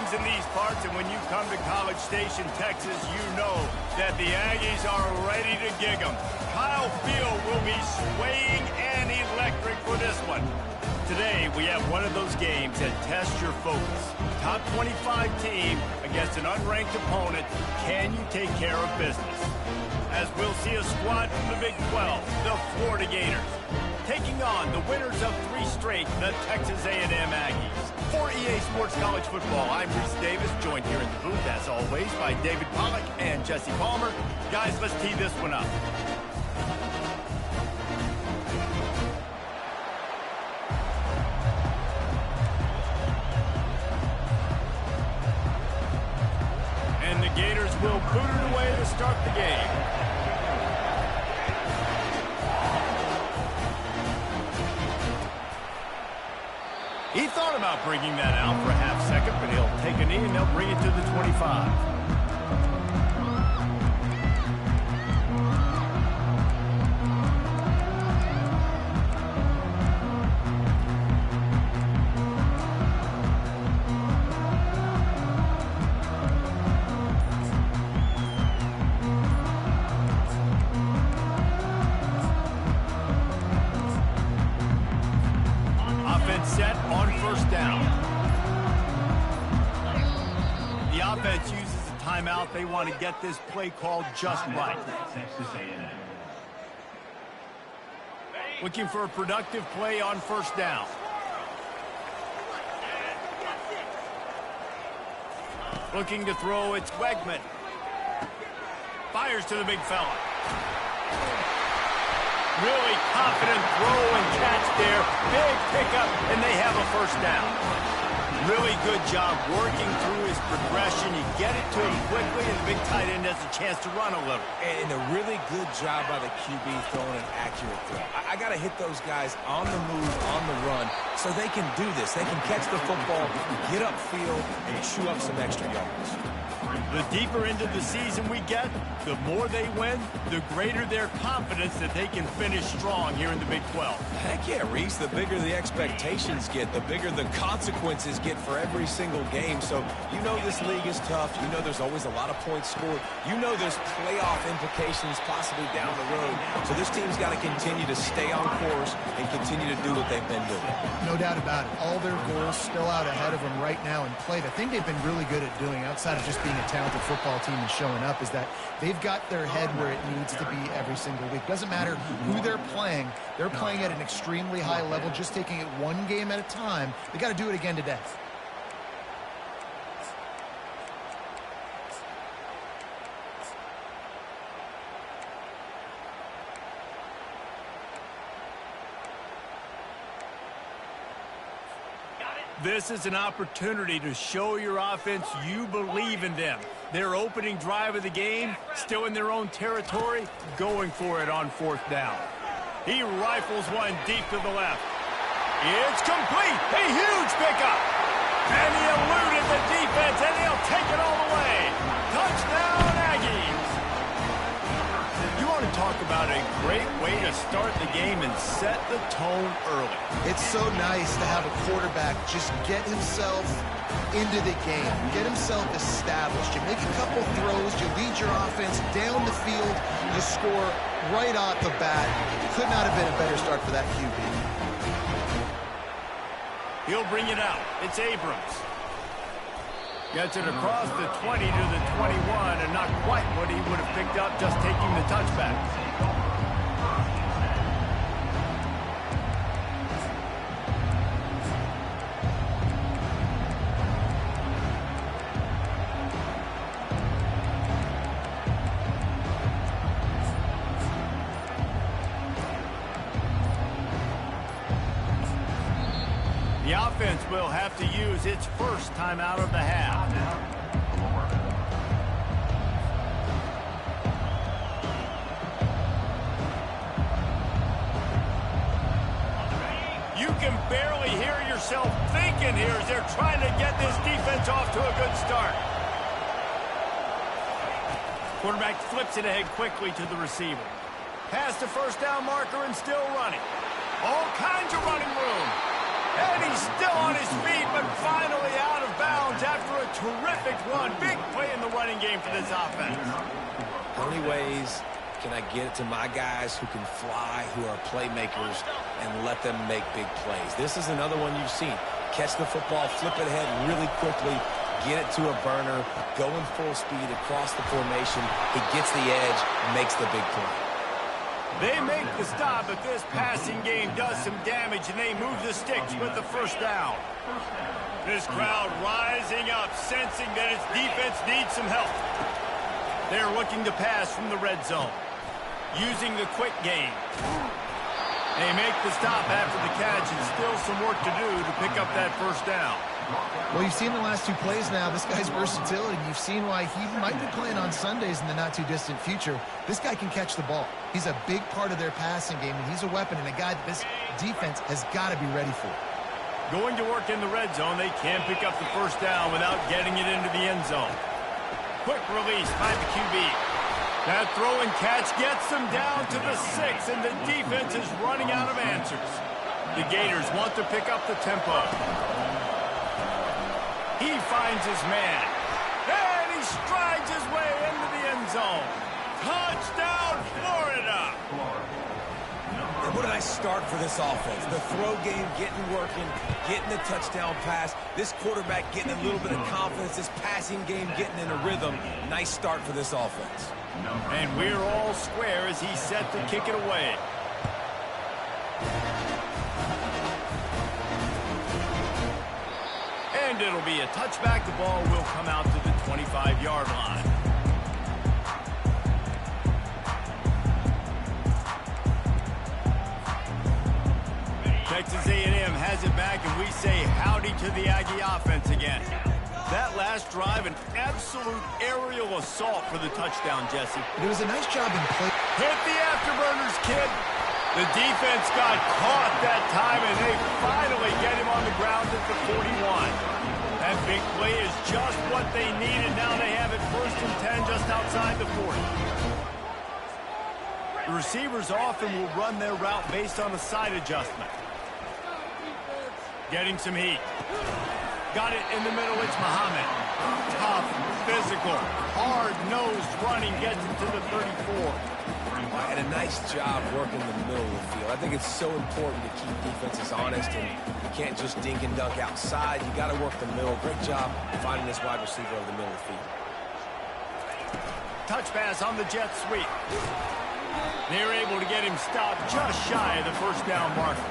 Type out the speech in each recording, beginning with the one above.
games in these parts, and when you come to College Station, Texas, you know that the Aggies are ready to gig 'em. Kyle Field will be swaying and electric for this one. Today, we have one of those games that tests your focus. Top 25 team against an unranked opponent. Can you take care of business? As we'll see a squad from the Big 12, the Florida Gators, taking on the winners of 3 straight, the Texas A&M Aggies. For EA Sports College Football, I'm Reese Davis, joined here in the booth, as always, by David Pollack and Jesse Palmer. Guys, let's tee this one up. And the Gators will boot it away to start the game. He thought about bringing that out for a half second, but he'll take a knee and they'll bring it to the 25. Set on first down. The offense uses a timeout. They want to get this play called just right. Looking for a productive play on first down. Looking to throw, it's Wegman. Fires to the big fella. Really confident throw and catch there. Big pickup, and they have a first down. Really good job working through his progression. You get it to him quickly, and the big tight end has a chance to run a little. And a really good job by the QB throwing an accurate throw. I got to hit those guys on the move, on the run, so they can do this. They can catch the football, get upfield, and chew up some extra yards. The deeper into the season we get, the more they win, the greater their confidence that they can finish strong here in the Big 12. Heck yeah, Reese. The bigger the expectations get, the bigger the consequences get for every single game. So you know this league is tough. You know there's always a lot of points scored. You know there's playoff implications possibly down the road. So this team's got to continue to stay on course and continue to do what they've been doing. No doubt about it. All their goals still out ahead of them right now in play. The thing they've been really good at doing, outside of just being a talented football team and showing up, is that they've got their head where it needs to be every single week. Doesn't matter who they're playing at an extremely high level, just taking it one game at a time. They got to do it again today. This is an opportunity to show your offense you believe in them. Their opening drive of the game, still in their own territory, going for it on fourth down. He rifles one deep to the left. It's complete. A huge pickup. And he eluded the defense, and he'll take it all the way. Touchdown, Aggies. You want to talk about a great way to start the game and set the tone early. It's so nice to have a quarterback just get himself into the game, get himself established. You make a couple throws, you lead your offense down the field, you score right off the bat. Could not have been a better start for that QB. He'll bring it out. It's Abrams. Gets it across the 20 to the 21, and not quite what he would have picked up just taking the touchback. The offense will have to use its first timeout of the half. You can barely hear yourself thinking here as they're trying to get this defense off to a good start. Quarterback flips it ahead quickly to the receiver. Past the first down marker and still running. All kinds of running room. And he's still on his feet, but finally out of bounds after a terrific run. Big play in the running game for this offense. How many ways can I get it to my guys who can fly, who are playmakers, and let them make big plays? This is another one you've seen. Catch the football, flip it ahead really quickly, get it to a burner, going full speed across the formation. He gets the edge, makes the big play. They make the stop, but this passing game does some damage, and they move the sticks with the first down. This crowd rising up, sensing that its defense needs some help. They're looking to pass from the red zone, using the quick game. They make the stop after the catch, and still some work to do to pick up that first down. Well, you've seen the last two plays now. This guy's versatility. You've seen why he might be playing on Sundays in the not-too-distant future. This guy can catch the ball. He's a big part of their passing game, and he's a weapon and a guy that this defense has got to be ready for. Going to work in the red zone, they can't pick up the first down without getting it into the end zone. Quick release by the QB. That throw and catch gets them down to the 6, and the defense is running out of answers. The Gators want to pick up the tempo. He finds his man, and he strides his way into the end zone. Touchdown, Florida! And what a nice start for this offense. The throw game getting working, getting the touchdown pass. This quarterback getting a little bit of confidence. This passing game getting in a rhythm. Nice start for this offense. And we're all square as he's set to kick it away. And it'll be a touchback. The ball will come out to the 25-yard line. Texas A&M has it back, and we say howdy to the Aggie offense again. That last drive, an absolute aerial assault for the touchdown, Jesse. It was a nice job in play. Hit the afterburners, kid. The defense got caught that time, and they finally get him on the ground at the 41. That big play is just what they needed. Now they have it 1st and 10 just outside the 40. The receivers often will run their route based on a side adjustment. Getting some heat. Got it in the middle. It's Muhammad. Tough, physical, hard-nosed running gets it to the 34. And a nice job working the middle of the field. I think it's so important to keep defenses honest, and you can't just dink and dunk outside. You got to work the middle. Great job finding this wide receiver over the middle of the field. Touch pass on the jet sweep. They're able to get him stopped just shy of the first down marker.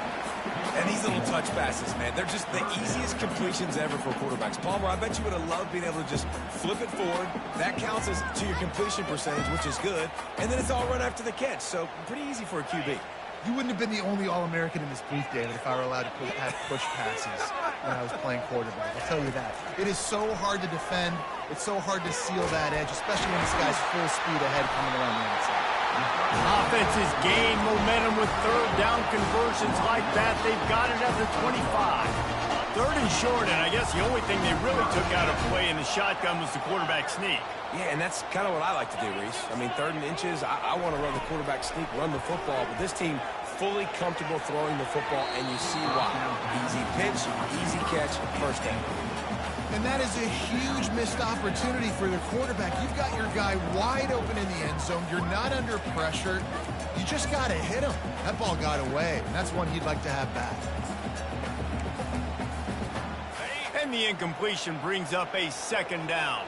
And these little touch passes, man, they're just the easiest completions ever for quarterbacks. Palmer, I bet you would have loved being able to just flip it forward. That counts as to your completion percentage, which is good. And then it's all run after the catch, so pretty easy for a QB. You wouldn't have been the only All-American in this booth, David, if I were allowed to have push passes when I was playing quarterback. I'll tell you that. It is so hard to defend. It's so hard to seal that edge, especially when this guy's full speed ahead coming around the outside. Offenses gain momentum with third down conversions like that. They've got it at the 25. 3rd and short, and I guess the only thing they really took out of play in the shotgun was the quarterback sneak. Yeah, and that's kind of what I like to do, Reese. I mean, 3rd and inches, I want to run the quarterback sneak, run the football, but this team fully comfortable throwing the football, and you see why. Easy pitch, easy catch, first down. And that is a huge missed opportunity for the quarterback. You've got your guy wide open in the end zone. You're not under pressure. You just got to hit him. That ball got away, and that's one he'd like to have back. And the incompletion brings up a 2nd down.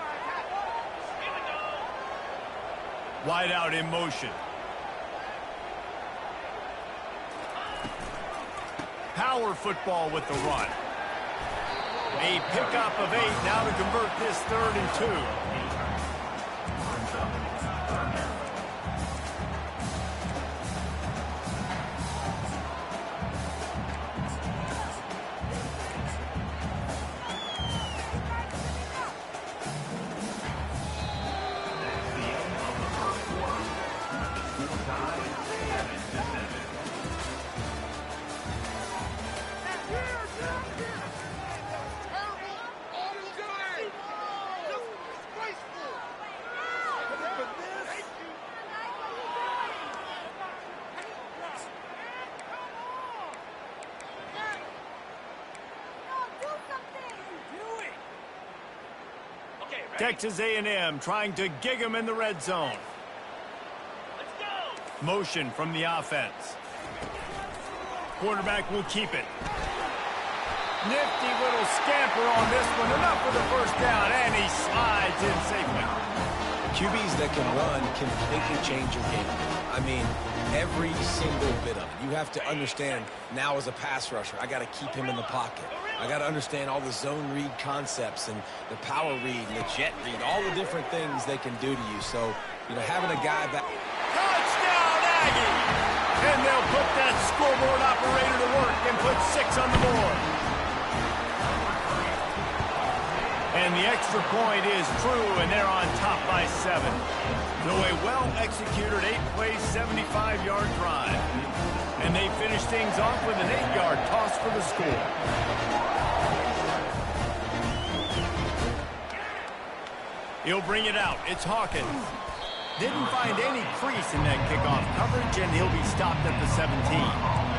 Wide out in motion. Power football with the run. A pickup of 8 now to convert this 3rd and 2. Texas A&M trying to gig him in the red zone. Motion from the offense. Quarterback will keep it. Nifty little scamper on this one. Enough for the first down, and he slides in safely. QBs that can run completely change your game. I mean, every single bit of it. You have to understand now as a pass rusher, I got to keep him in the pocket. I got to understand all the zone read concepts and the power read and the jet read, all the different things they can do to you. So, you know, having a guy back... Touchdown, Aggie! And they'll put that scoreboard operator to work and put 6 on the board. And the extra point is true, and they're on top by 7. So a well-executed 8-play, 75-yard drive. And they finish things off with an 8-yard toss for the score. He'll bring it out. It's Hawkins. Didn't find any crease in that kickoff coverage, and he'll be stopped at the 17.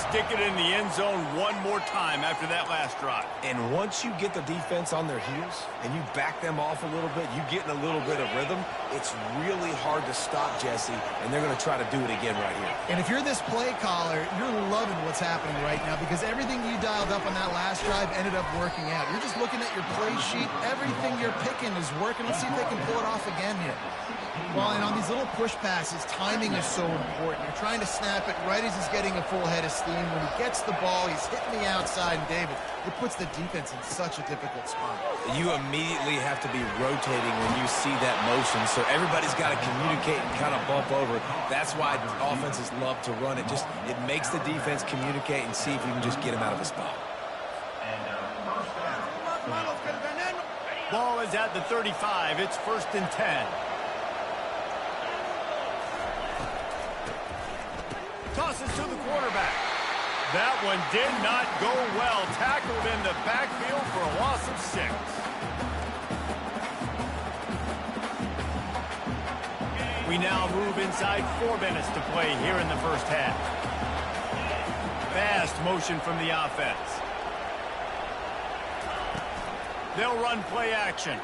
Stick it in the end zone one more time after that last drive. And once you get the defense on their heels and you back them off a little bit, you get in a little bit of rhythm, it's really hard to stop, Jesse, and they're going to try to do it again right here. And if you're this play caller, you're loving what's happening right now because everything you dialed up on that last drive ended up working out. You're just looking at your play sheet. Everything you're picking is working. Let's see if they can pull it off again here. Well, and on these little push passes, timing is so important. You're trying to snap it right as he's getting a full head of steam. When he gets the ball, he's hitting the outside, and David, it puts the defense in such a difficult spot. You immediately have to be rotating when you see that motion, so everybody's got to communicate and kind of bump over. That's why offenses love to run it. It makes the defense communicate and see if you can just get him out of a spot. Ball is at the 35. It's 1st and 10. Tosses to the quarterback. That one did not go well. Tackled in the backfield for a loss of 6. We now move inside 4 minutes to play here in the first half. Fast motion from the offense. They'll run play action.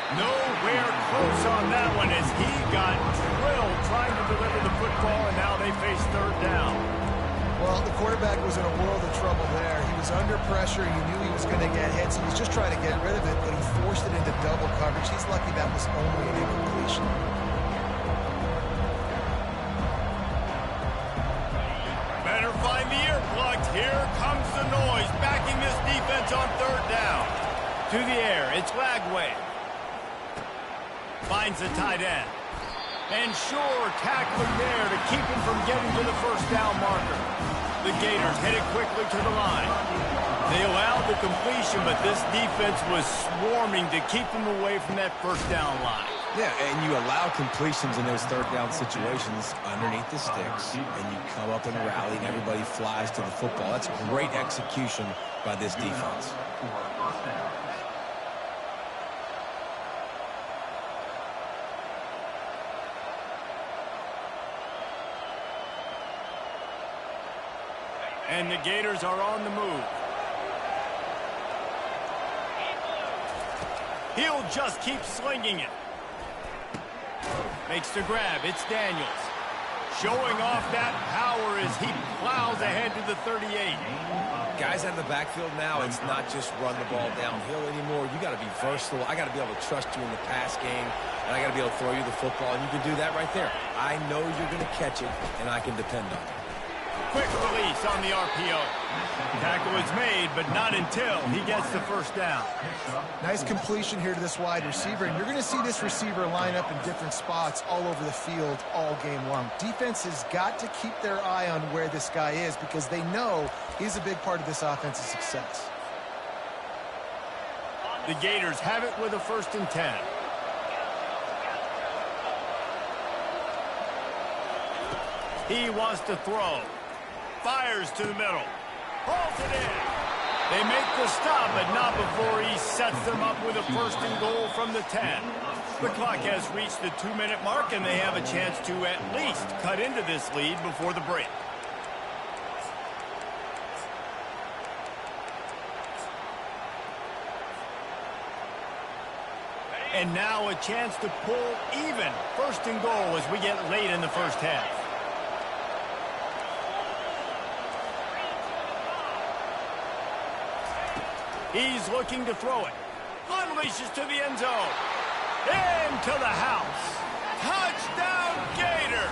Nowhere close on that one as he got drilled trying to deliver the football, and now they face 3rd down. Well, the quarterback was in a world of trouble there. He was under pressure. He knew he was going to get hit, so he was just trying to get rid of it, but he forced it into double coverage. He's lucky that was only an incompletion. Better find the earplugs. Here comes the noise, backing this defense on 3rd down. To the air, it's Lagway. Finds the tight end. And sure, tackling there to keep him from getting to the 1st down marker. The Gators headed quickly to the line. They allowed the completion, but this defense was swarming to keep them away from that 1st down line. Yeah, and you allow completions in those 3rd down situations underneath the sticks, and you come up and rally, and everybody flies to the football. That's great execution by this defense. And the Gators are on the move. He'll just keep slinging it. Makes the grab. It's Daniels. Showing off that power as he plows ahead to the 38. Guys out of the backfield now, it's not just run the ball downhill anymore. You got to be versatile. I got to be able to trust you in the pass game, and I got to be able to throw you the football, and you can do that right there. I know you're going to catch it, and I can depend on it. Quick release on the RPO. Tackle is made, but not until he gets the 1st down. Nice completion here to this wide receiver, and you're going to see this receiver line up in different spots all over the field all game long. Defense has got to keep their eye on where this guy is because they know he's a big part of this offensive success. The Gators have it with a 1st and 10. He wants to throw. Fires to the middle. Holds it in. They make the stop, but not before he sets them up with a first and goal from the 10. The clock has reached the 2-minute mark, and they have a chance to at least cut into this lead before the break. And now a chance to pull even. First and goal as we get late in the first half. He's looking to throw it. Unleashes to the end zone. Into the house. Touchdown, Gator.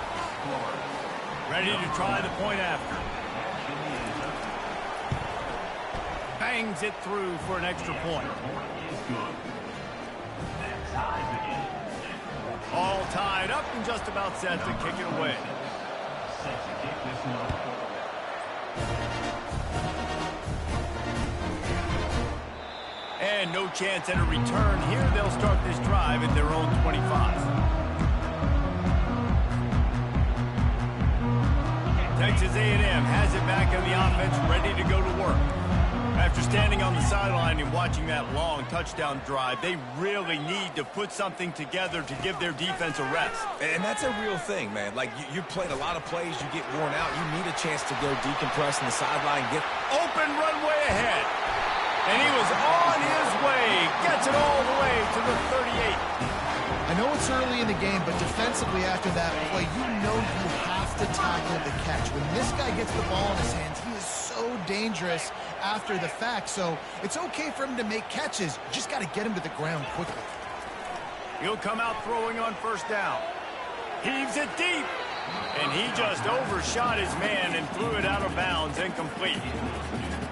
Ready to try the point after. Bangs it through for an extra point. All tied up and just about set to kick it away. And no chance at a return here. They'll start this drive at their own 25. Texas A&M has it back on the offense, ready to go to work. After standing on the sideline and watching that long touchdown drive, they really need to put something together to give their defense a rest. And that's a real thing, man. Like, you played a lot of plays, you get worn out. You need a chance to go decompress on the sideline, get open runway ahead. And he was on his way. Gets it all the way to the 38. I know it's early in the game, but defensively after that play, you know you have to tackle the catch. When this guy gets the ball in his hands, he is so dangerous after the fact. So it's okay for him to make catches. You just got to get him to the ground quickly. He'll come out throwing on first down. Heaves it deep. And he just overshot his man and threw it out of bounds, incomplete.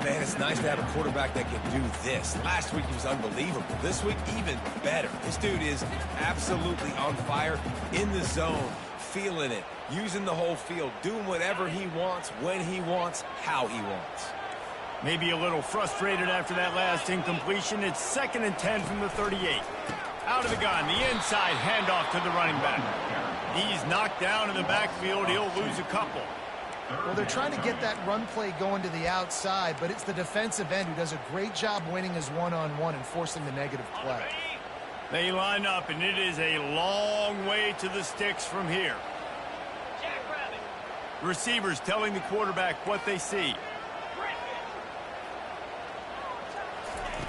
Man, it's nice to have a quarterback that can do this. Last week he was unbelievable. This week, even better. This dude is absolutely on fire, in the zone, feeling it, using the whole field, doing whatever he wants, when he wants, how he wants. Maybe a little frustrated after that last incompletion. It's 2nd and 10 from the 38. Out of the gun, the inside handoff to the running back. He's knocked down in the backfield. He'll lose a couple. Well, they're trying to get that run play going to the outside, but it's the defensive end who does a great job winning his one-on-one and forcing the negative play. They line up, and it is a long way to the sticks from here. Receivers telling the quarterback what they see.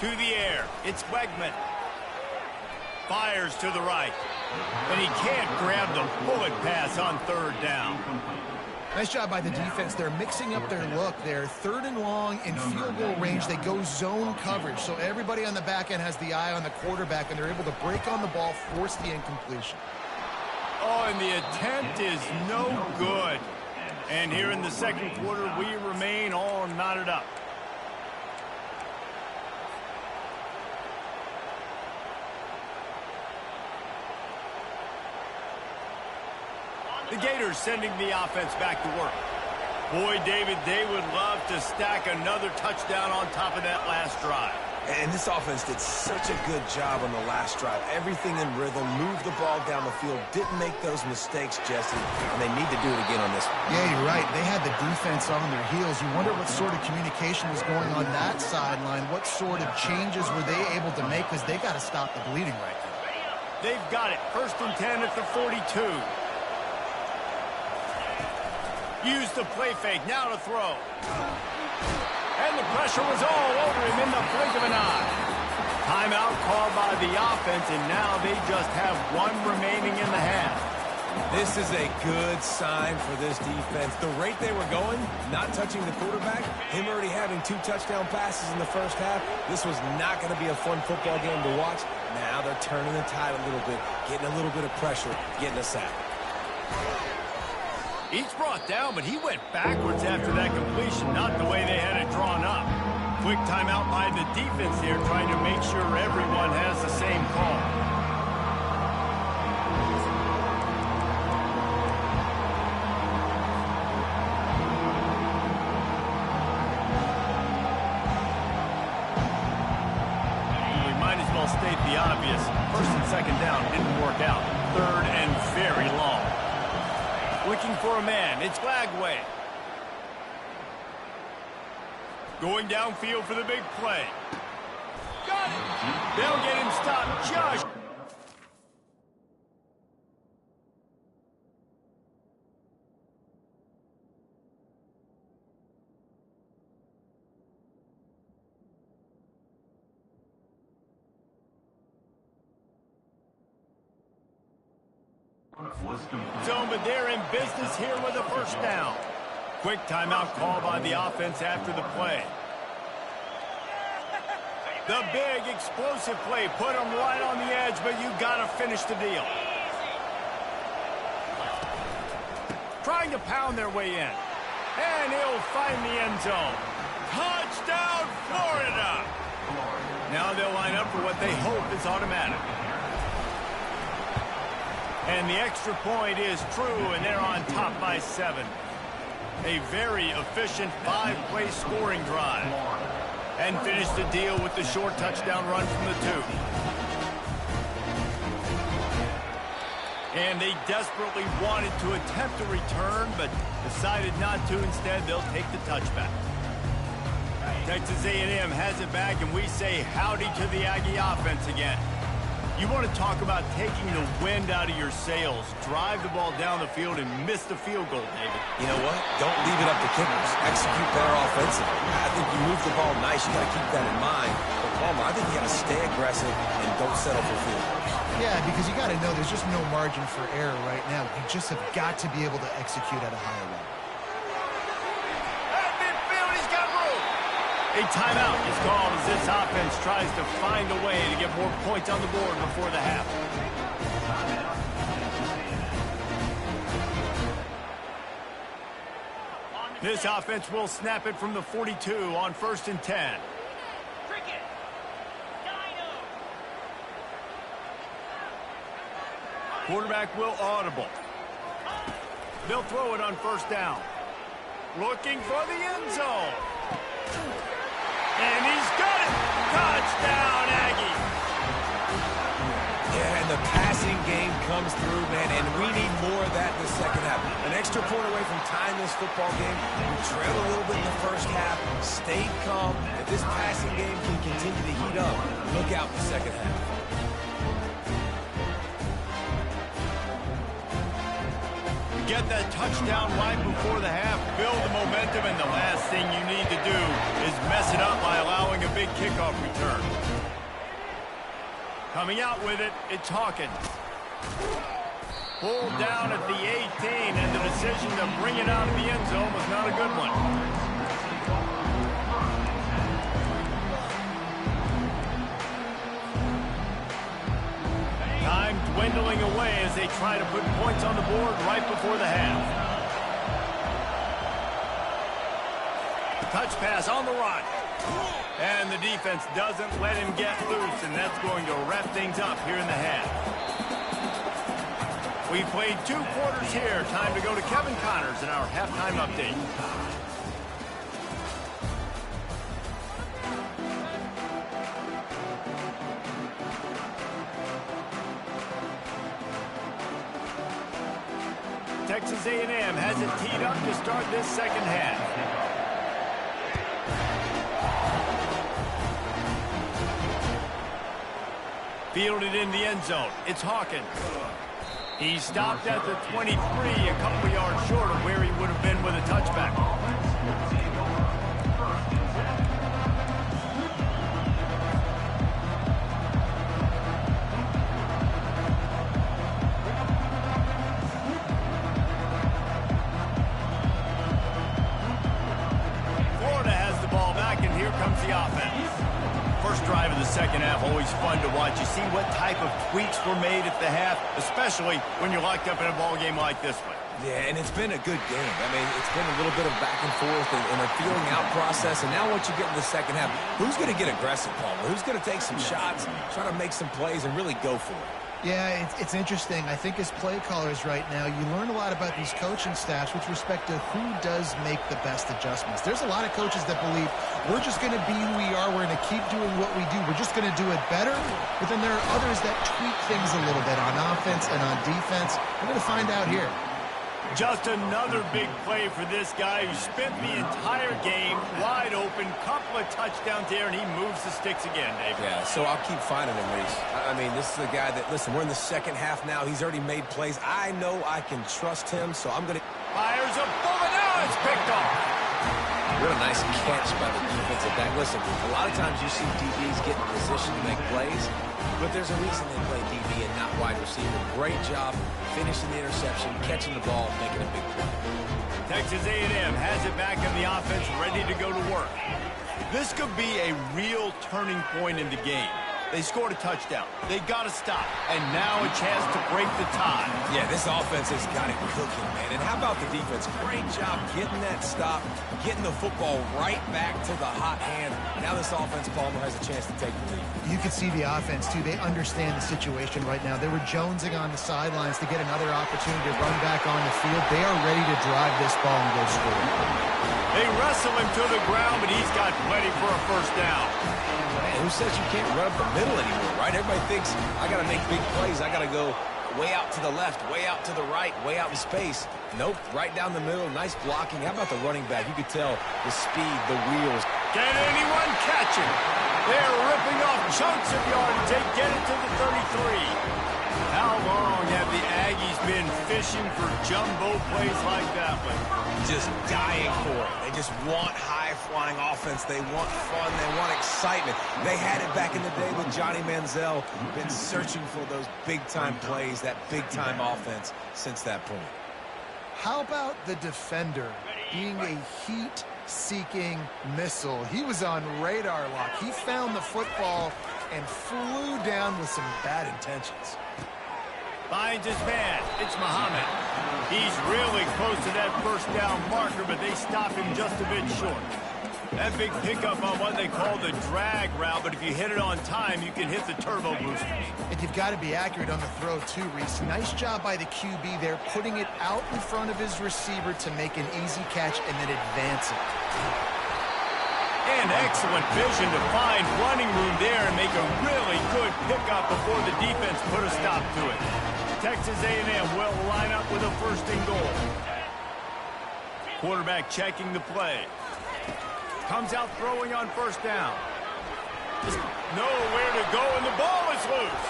To the air, it's Wegman. Fires to the right. And he can't grab the bullet pass on 3rd down. Nice job by the defense. They're mixing up their look. They're 3rd and long in field goal range. They go zone coverage. So everybody on the back end has the eye on the quarterback, and they're able to break on the ball, force the incompletion. Oh, and the attempt is no good. And here in the 2nd quarter, we remain all knotted up. The Gators sending the offense back to work. Boy, David, they would love to stack another touchdown on top of that last drive. And this offense did such a good job on the last drive. Everything in rhythm, moved the ball down the field, didn't make those mistakes, Jesse, and they need to do it again on this one. Yeah, you're right. They had the defense on their heels. You wonder what sort of communication was going on that sideline. What sort of changes were they able to make, because they got to stop the bleeding right now. They've got it. 1st and 10 at the 42. Use the play fake, now to throw. And the pressure was all over him in the blink of an eye. Timeout called by the offense, and now they just have one remaining in the half. This is a good sign for this defense. The rate they were going, not touching the quarterback, him already having 2 touchdown passes in the first half, this was not going to be a fun football game to watch. Now they're turning the tide a little bit, getting a little bit of pressure, getting a sack. He's brought down, but he went backwards after that completion, not the way they had it drawn up. Quick timeout by the defense here, trying to make sure everyone has the same call. We might as well state the obvious. 1st and 2nd down didn't work out. 3rd and very long. Looking for a man. It's Lagway. Going downfield for the big play. Got it. They'll get him stopped just. Zone, but they're in business here with a first down. Quick timeout call by the offense after the play. The big explosive play put them right on the edge, but you got to finish the deal. Trying to pound their way in. And he'll find the end zone. Touchdown, Florida! Now they'll line up for what they hope is automatic. And the extra point is true, and they're on top by 7. A very efficient 5-play scoring drive. And finish the deal with the short touchdown run from the 2. And they desperately wanted to attempt a return, but decided not to. Instead, they'll take the touchback. Texas A&M has it back, and we say howdy to the Aggie offense again. You want to talk about taking the wind out of your sails. Drive the ball down the field and miss the field goal, David. You know what? Don't leave it up to kickers. Execute better offensively. I think you move the ball nice. You got to keep that in mind. But Palmer, I think you got to stay aggressive and don't settle for field goals. Yeah, because you got to know there's just no margin for error right now. You just have got to be able to execute at a higher level. A timeout is called as this offense tries to find a way to get more points on the board before the half. This offense will snap it from the 42 on 1st and 10. Quarterback will audible. They'll throw it on 1st down. Looking for the end zone. And he's got it. Touchdown, Aggie. Yeah, and the passing game comes through, man, and we need more of that in the second half. An extra point away from tying this football game. We trailed a little bit in the first half, stayed calm. If this passing game can continue to heat up, look out in the second half. Get that touchdown right before the half, build the momentum, and the last thing you need to do is mess it up by allowing a big kickoff return. Coming out with it, it's Hawkins. Pulled down at the 18, and the decision to bring it out of the end zone was not a good one. Time dwindling away as they try to put points on the board right before the half. Touch pass on the run. And the defense doesn't let him get loose, and that's going to wrap things up here in the half. We played 2 quarters here. Time to go to Kevin Connors in our halftime update. Texas A&M has it teed up to start this second half. Fielded in the end zone. It's Hawkins. He stopped at the 23, a couple yards short of where he would have been with a touchback. Drive of the second half, always fun to watch. You see what type of tweaks were made at the half, especially when you're locked up in a ball game like this one. Yeah, and it's been a good game. I mean, it's been a little bit of back and forth and a feeling out process. And now once you get in the second half, who's going to get aggressive, Palmer? Who's going to take some shots, try to make some plays, and really go for it? Yeah, it's interesting. I think as play callers right now, you learn a lot about these coaching staffs with respect to who does make the best adjustments. There's a lot of coaches that believe we're just going to be who we are. We're going to keep doing what we do. We're just going to do it better. But then there are others that tweak things a little bit on offense and on defense. We're going to find out here. Just another big play for this guy who spent the entire game wide open, couple of touchdowns there, and he moves the sticks again, David. Yeah, so I'll keep finding him, Reese. I mean, this is a guy that, listen, we're in the second half now. He's already made plays. I know I can trust him, so I'm going to... Fires a bullet. Now it's picked off. What a nice catch by the defensive back. Listen, a lot of times you see DBs get in position to make plays, but there's a reason they play DB and not wide receiver. Great job finishing the interception, catching the ball, making a big play. Texas A&M has it back in the offense, ready to go to work. This could be a real turning point in the game. They scored a touchdown. They got to stop. And now a chance to break the tie. Yeah, this offense has got it cooking, man. And how about the defense? Great job getting that stop, getting the football right back to the hot hand. Now this offense, Palmer, has a chance to take the lead. You can see the offense, too. They understand the situation right now. They were jonesing on the sidelines to get another opportunity to run back on the field. They are ready to drive this ball and go score. They wrestle him to the ground, but he's got plenty for a first down. Man, who says you can't run up the middle anymore, right? Everybody thinks, I got to make big plays. I got to go way out to the left, way out to the right, way out in space. Nope, right down the middle. Nice blocking. How about the running back? You could tell the speed, the wheels. Can anyone catch him? They're ripping off chunks of yardage. They get it to the 33. How long have the Aggies been fishing for jumbo plays like that one? Just dying for it. They just want high-flying offense. They want fun. They want excitement. They had it back in the day with Johnny Manziel. Been searching for those big-time plays, that big-time offense since that point. How about the defender being a heat-seeking missile? He was on radar lock. He found the football and flew down with some bad intentions. Finds his man. It's Muhammad. He's really close to that first down marker, but they stop him just a bit short. That big pickup on what they call the drag route, but if you hit it on time, you can hit the turbo boosters. And you've got to be accurate on the throw, too, Reese. Nice job by the QB there, putting it out in front of his receiver to make an easy catch and then advance it. And excellent vision to find running room there and make a really good pickup before the defense put a stop to it. Texas A&M will line up with a first and goal. Quarterback checking the play. Comes out throwing on first down. Just nowhere to go, and the ball is loose.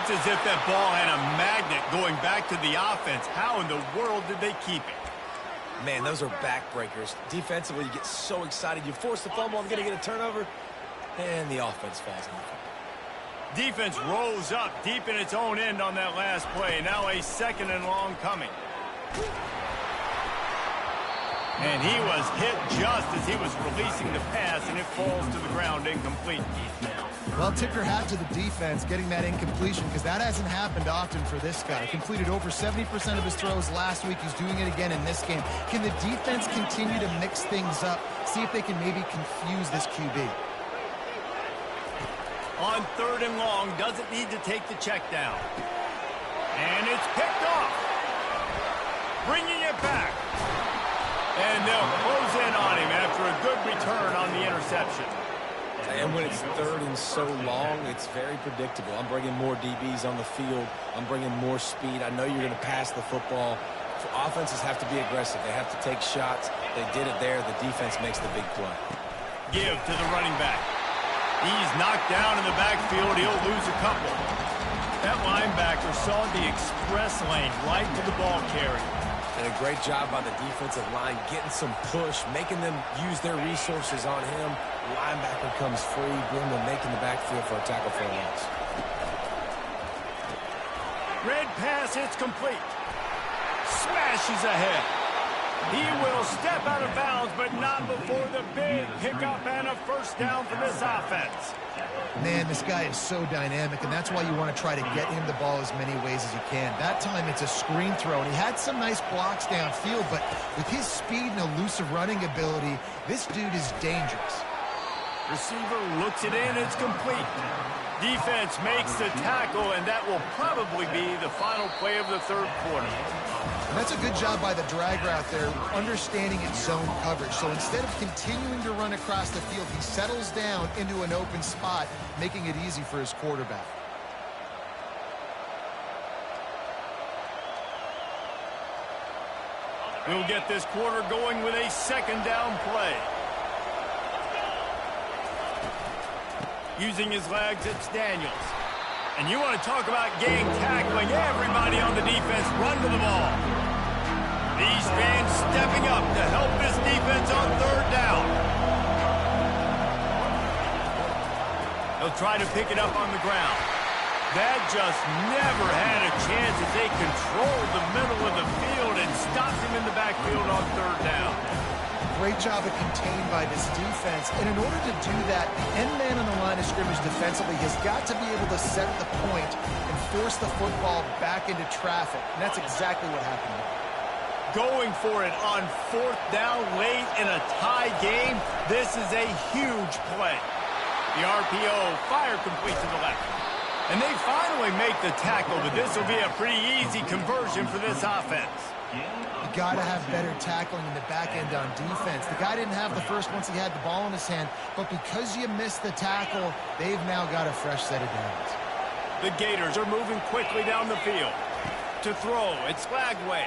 It's as if that ball had a magnet going back to the offense. How in the world did they keep it? Man, those are backbreakers. Defensively, you get so excited. You force the fumble, I'm going to get a turnover, and the offense falls on the field. Defense rolls up deep in its own end on that last play. Now a second and long coming. And he was hit just as he was releasing the pass, and it falls to the ground incomplete. Well, tip your hat to the defense getting that incompletion, because that hasn't happened often for this guy. Completed over 70% of his throws last week. He's doing it again in this game. Can the defense continue to mix things up, see if they can maybe confuse this QB? On third and long, doesn't need to take the check down. And it's picked off. Bringing it back. And they'll close in on him after a good return on the interception. And when it's third and so long, it's very predictable. I'm bringing more DBs on the field. I'm bringing more speed. I know you're going to pass the football. Offenses have to be aggressive. They have to take shots. They did it there. The defense makes the big play. Give to the running back. He's knocked down in the backfield. He'll lose a couple. That linebacker saw the express lane right to the ball carrier. And a great job by the defensive line, getting some push, making them use their resources on him. Linebacker comes free, Grimble making the backfield for a tackle for a loss. Red pass, it's complete. Smashes ahead. He will step out of bounds, but not before the big pickup and a first down for this offense. Man, this guy is so dynamic, and that's why you want to try to get him the ball as many ways as you can. That time it's a screen throw, and he had some nice blocks downfield, but with his speed and elusive running ability, this dude is dangerous. Receiver looks it in, it's complete. Defense makes the tackle, and that will probably be the final play of the third quarter. And that's a good job by the drag route there, understanding its zone coverage. So instead of continuing to run across the field, he settles down into an open spot, making it easy for his quarterback. We'll get this quarter going with a second down play. Using his legs, it's Daniels. And you want to talk about game tackling. Everybody on the defense run to the ball. These fans stepping up to help this defense on third down. They'll try to pick it up on the ground. That just never had a chance as they controlled the middle of the field and stopped him in the backfield on third down. Great job of contained by this defense. And in order to do that, the end man on the line of scrimmage defensively has got to be able to set the point and force the football back into traffic. And that's exactly what happened. Going for it on fourth down late in a tie game. This is a huge play. The RPO, fire complete to the left. And they finally make the tackle, but this will be a pretty easy conversion for this offense. You got to have better tackling in the back end on defense. The guy didn't have the first once he had the ball in his hand, but because you missed the tackle, they've now got a fresh set of downs. The Gators are moving quickly down the field. To throw, it's Flagway.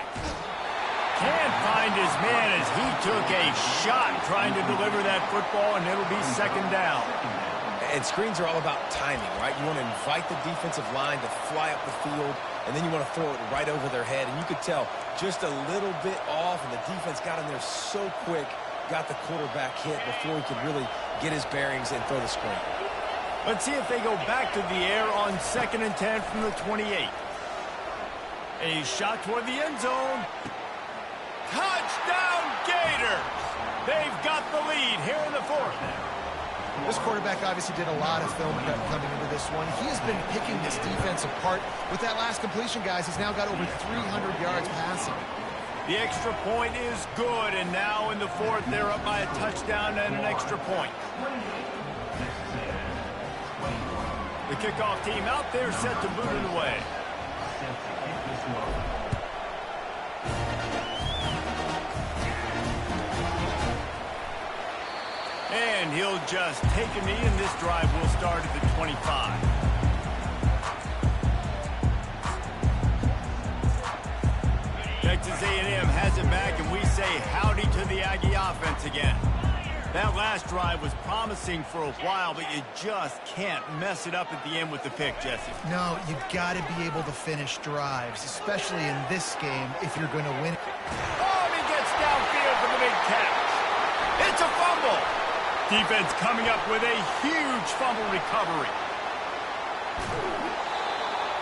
Can't find his man as he took a shot trying to deliver that football, and it'll be second down. And screens are all about timing, right? You want to invite the defensive line to fly up the field, and then you want to throw it right over their head. And you could tell just a little bit off, and the defense got in there so quick, got the quarterback hit before he could really get his bearings and throw the screen. Let's see if they go back to the air on 2nd and 10 from the 28. A shot toward the end zone. Touchdown, Gators! They've got the lead here in the fourth. This quarterback obviously did a lot of film prep coming into this one. He has been picking this defense apart. With that last completion, guys, he's now got over 300 yards passing. The extra point is good, and now in the fourth, they're up by a touchdown and an extra point. The kickoff team out there set to boot it away. And he'll just take a knee, and this drive will start at the 25. Texas A&M has it back, and we say howdy to the Aggie offense again. That last drive was promising for a while, but you just can't mess it up at the end with the pick, Jesse. No, you've got to be able to finish drives, especially in this game if you're going to win. Oh, and he gets downfield for the big catch. It's a fumble. Defense coming up with a huge fumble recovery.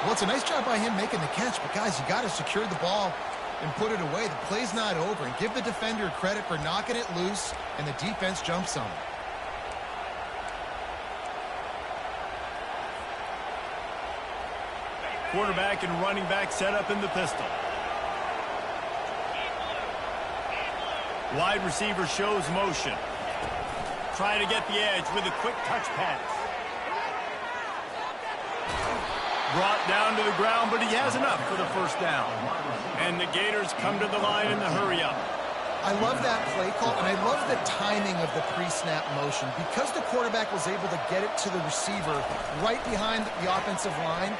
Well, it's a nice job by him making the catch, but guys, you got to secure the ball and put it away. The play's not over, and give the defender credit for knocking it loose, and the defense jumps on it. Quarterback and running back set up in the pistol. Wide receiver shows motion. Try to get the edge with a quick touch pass. Brought down to the ground, but he has enough for the first down. And the Gators come to the line in the hurry-up. I love that play call, and I love the timing of the pre-snap motion. Because the quarterback was able to get it to the receiver right behind the offensive line,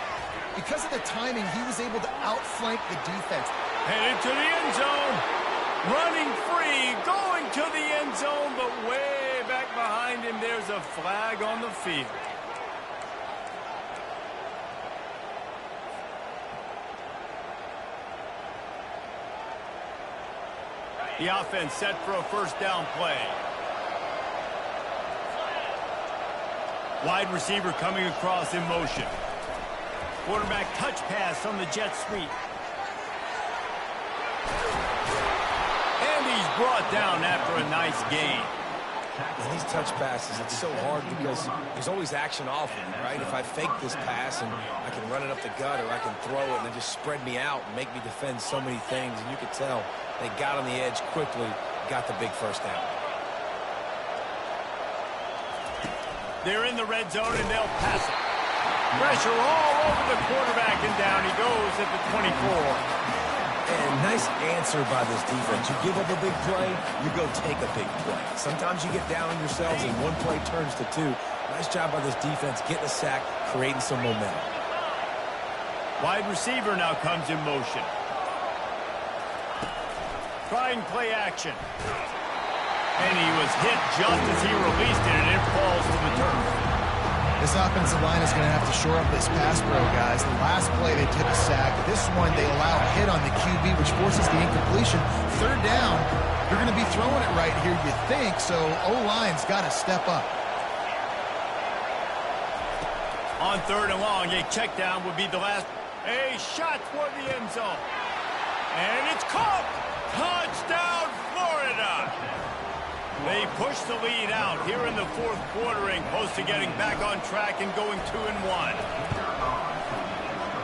because of the timing, he was able to outflank the defense. Headed to the end zone. Running free, going to the end zone, but way back behind him, there's a flag on the field. The offense set for a first down play. Wide receiver coming across in motion. Quarterback touch pass on the jet sweep. And he's brought down after a nice gain. And these touch passes, it's so hard because there's always action off of them, right? If I fake this pass and I can run it up the gut, or I can throw it and they just spread me out and make me defend so many things. And you could tell they got on the edge quickly, got the big first down. They're in the red zone and they'll pass it. Pressure all over the quarterback, and down he goes at the 24. And nice answer by this defense. You give up a big play, you go take a big play. Sometimes you get down on yourselves and one play turns to two. Nice job by this defense getting a sack, creating some momentum. Wide receiver now comes in motion. Trying play action. And he was hit just as he released it, and it falls to the turf. This offensive line is going to have to shore up this pass pro, guys. The last play, they took a sack. This one, they allow a hit on the QB, which forces the incompletion. Third down, you're going to be throwing it right here, you think, so O-line's got to step up. On third and long, a check down would be the last. A shot toward the end zone. And it's caught. Touchdown, Florida. They push the lead out here in the fourth quarter and close to getting back on track and going 2-1.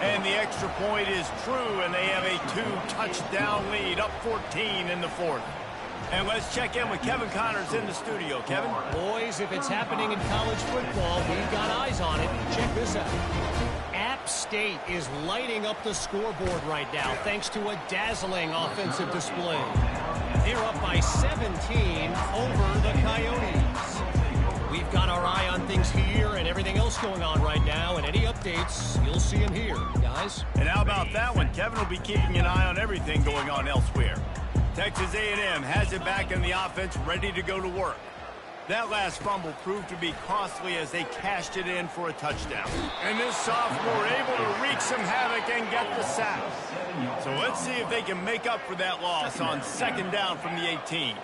And the extra point is true, and they have a 2-touchdown lead, up 14 in the fourth. And let's check in with Kevin Connors in the studio. Kevin? Boys, if it's happening in college football, we've got eyes on it. Check this out. App State is lighting up the scoreboard right now thanks to a dazzling offensive display. They're up by 17 over the Coyotes. We've got our eye on things here and everything else going on right now, and any updates, you'll see them here, guys. And how about that one? Kevin will be keeping an eye on everything going on elsewhere. Texas A&M has it back in the offense, ready to go to work. That last fumble proved to be costly as they cashed it in for a touchdown. And this sophomore able to wreak some havoc and get the sack. So let's see if they can make up for that loss on second down from the 18.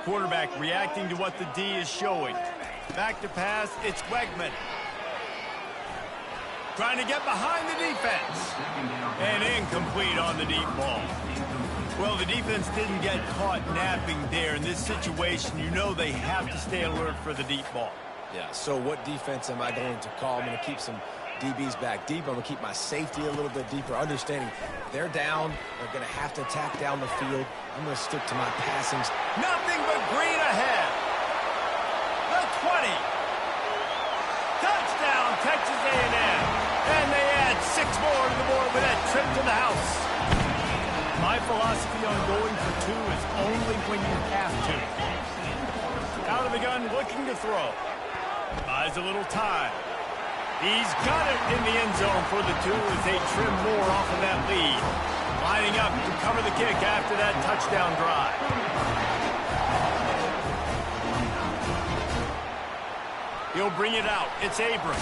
Quarterback reacting to what the D is showing. Back to pass, it's Wegman. Trying to get behind the defense. And incomplete on the deep ball. Well, the defense didn't get caught napping there. In this situation, you know they have to stay alert for the deep ball. Yeah, so what defense am I going to call? I'm going to keep some DBs back deep. I'm going to keep my safety a little bit deeper, understanding they're down. They're going to have to attack down the field. I'm going to stick to my passings. Nothing but green ahead. The 20. Touchdown, Texas A&M. And they add 6 more to the board with that trip to the house. My philosophy on going for 2 is only when you have to. Out of the gun, looking to throw. Buys a little time. He's got it in the end zone for the 2 as they trim more off of that lead. Lining up to cover the kick after that touchdown drive. He'll bring it out. It's Abrams.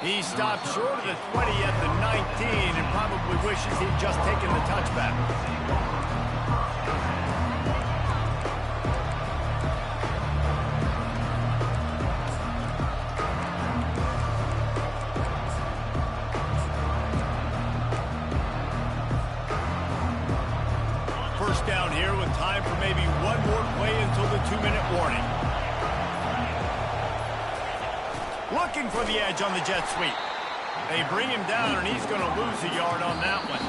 He stopped short of the 20 at the 19 and probably wishes he'd just taken the touchback. First down here with time for maybe one more play until the 2-minute warning. Looking for the edge on the jet sweep. They bring him down, and he's going to lose a yard on that one.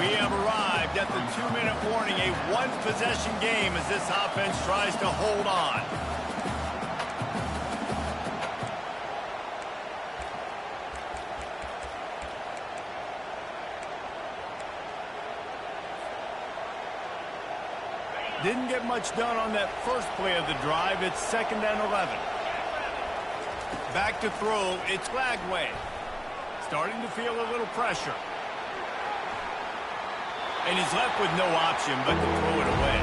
We have arrived at the 2-minute warning, a one-possession game as this offense tries to hold on. Didn't get much done on that first play of the drive. It's 2nd and 11. Back to throw, it's Lagway. Starting to feel a little pressure. And he's left with no option but to throw it away.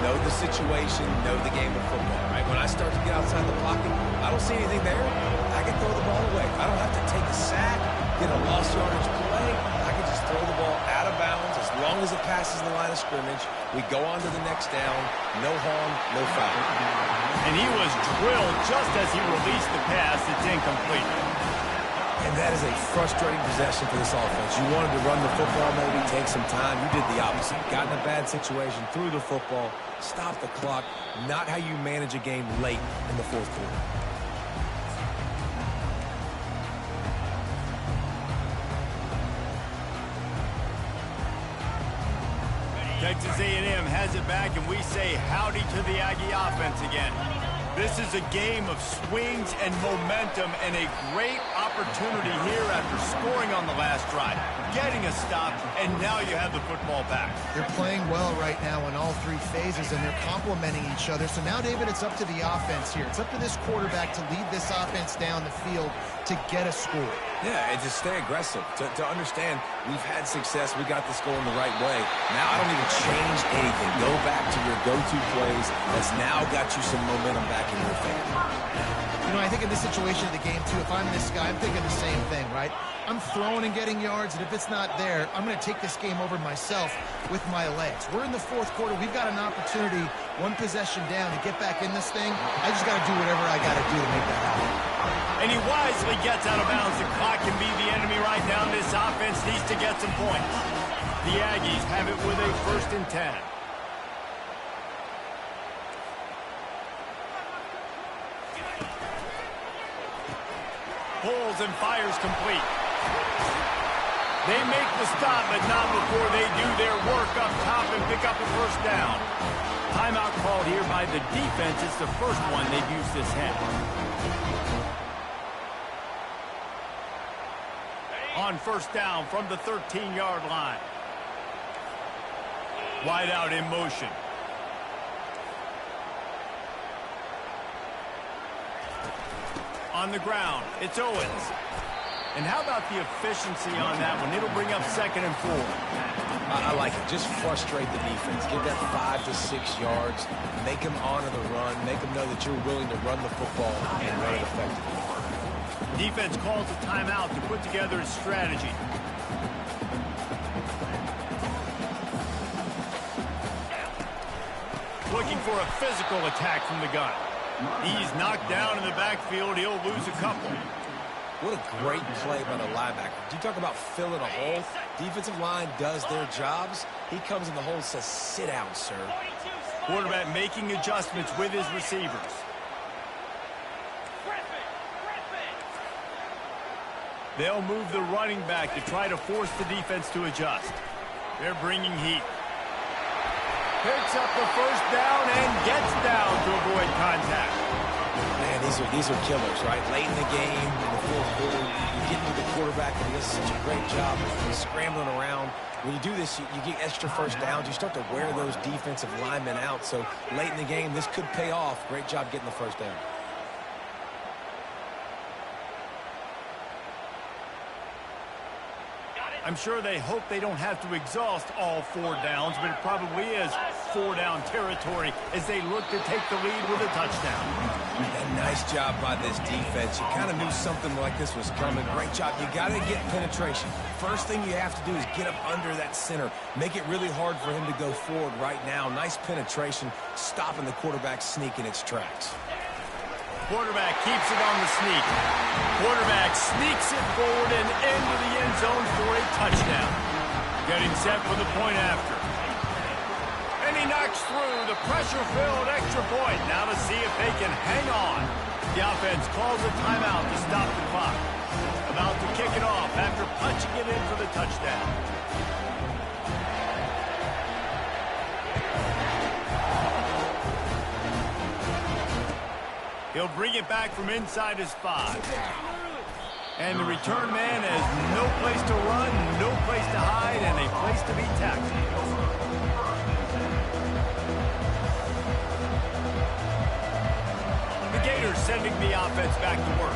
Know the situation, know the game of football, right? When I start to get outside the pocket, I don't see anything there. I can throw the ball away. I don't have to take a sack, get a lost yardage play. I can just throw the ball out of bounds as long as it passes the line of scrimmage. We go on to the next down. No harm, no foul. And he was drilled just as he released the pass. It's incomplete. And that is a frustrating possession for this offense. You wanted to run the football, maybe take some time. You did the opposite. Got in a bad situation, threw the football, stopped the clock. Not how you manage a game late in the fourth quarter. Texas A&M has it back, and we say howdy to the Aggie offense again. This is a game of swings and momentum and a great opportunity here after scoring on the last drive, getting a stop, and now you have the football back. They're playing well right now in all 3 phases, and they're complementing each other. So now, David, it's up to the offense here. It's up to this quarterback to lead this offense down the field to get a score. Yeah, and to stay aggressive, to understand we've had success, we got this going the right way. Now I don't even change anything. Go back to your go-to plays. That's now got you some momentum back in your favor. You know, I think in this situation of the game, too, if I'm this guy, I'm thinking the same thing, right? I'm throwing and getting yards, and if it's not there, I'm going to take this game over myself with my legs. We're in the fourth quarter. We've got an opportunity, one possession down, to get back in this thing. I just got to do whatever I got to do to make that happen. And he wisely gets out of bounds. The clock can be the enemy right now. This offense needs to get some points. The Aggies have it with a 1st and 10. Pulls and fires complete. They make the stop, but not before they do their work up top and pick up a 1st down. Timeout called here by the defense. It's the first one they've used this half. On 1st down from the 13-yard line. Wide out in motion. On the ground, it's Owens. And how about the efficiency on that one? It'll bring up 2nd and 4. I like it. Just frustrate the defense. Get that 5 to 6 yards. Make them honor the run. Make them know that you're willing to run the football and run it effectively. Defense calls a timeout to put together a strategy. Looking for a physical attack from the gun. He's knocked down in the backfield. He'll lose a couple. What a great play by the linebacker. Do you talk about filling a hole? Defensive line does their jobs. He comes in the hole and says, sit down, sir. Quarterback making adjustments with his receivers. They'll move the running back to try to force the defense to adjust. They're bringing heat. Picks up the 1st down and gets down to avoid contact. Man, these are killers, right? Late in the game, in the fourth quarter, you get into the quarterback, and he does such a great job scrambling around. When you do this, you get extra 1st downs. You start to wear those defensive linemen out. So late in the game, this could pay off. Great job getting the 1st down. I'm sure they hope they don't have to exhaust all 4 downs, but it probably is 4-down territory as they look to take the lead with a touchdown. And nice job by this defense. You kind of knew something like this was coming. Great job. You got to get penetration. First thing you have to do is get up under that center. Make it really hard for him to go forward right now. Nice penetration, stopping the quarterback sneak in its tracks. Quarterback keeps it on the sneak. Quarterback sneaks it forward and into the end zone for a touchdown. Getting set for the point after. And he knocks through the pressure-filled extra point. Now to see if they can hang on. The offense calls a timeout to stop the clock. About to kick it off after punching it in for the touchdown. He'll bring it back from inside his 5. And the return man has no place to run, no place to hide, and a place to be tackled. The Gators sending the offense back to work.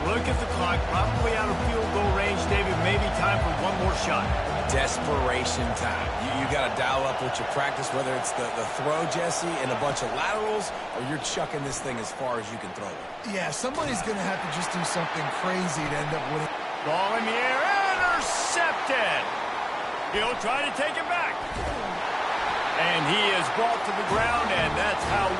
Look at the clock, probably out of field goal range, David. Maybe time for one more shot. Desperation time. You got to dial up what you practice, whether it's the throw, Jesse, and a bunch of laterals, or you're chucking this thing as far as you can throw it. Yeah, somebody's going to have to just do something crazy to end up winning. Ball in the air, intercepted. He'll try to take it back. And he is brought to the ground, and that's how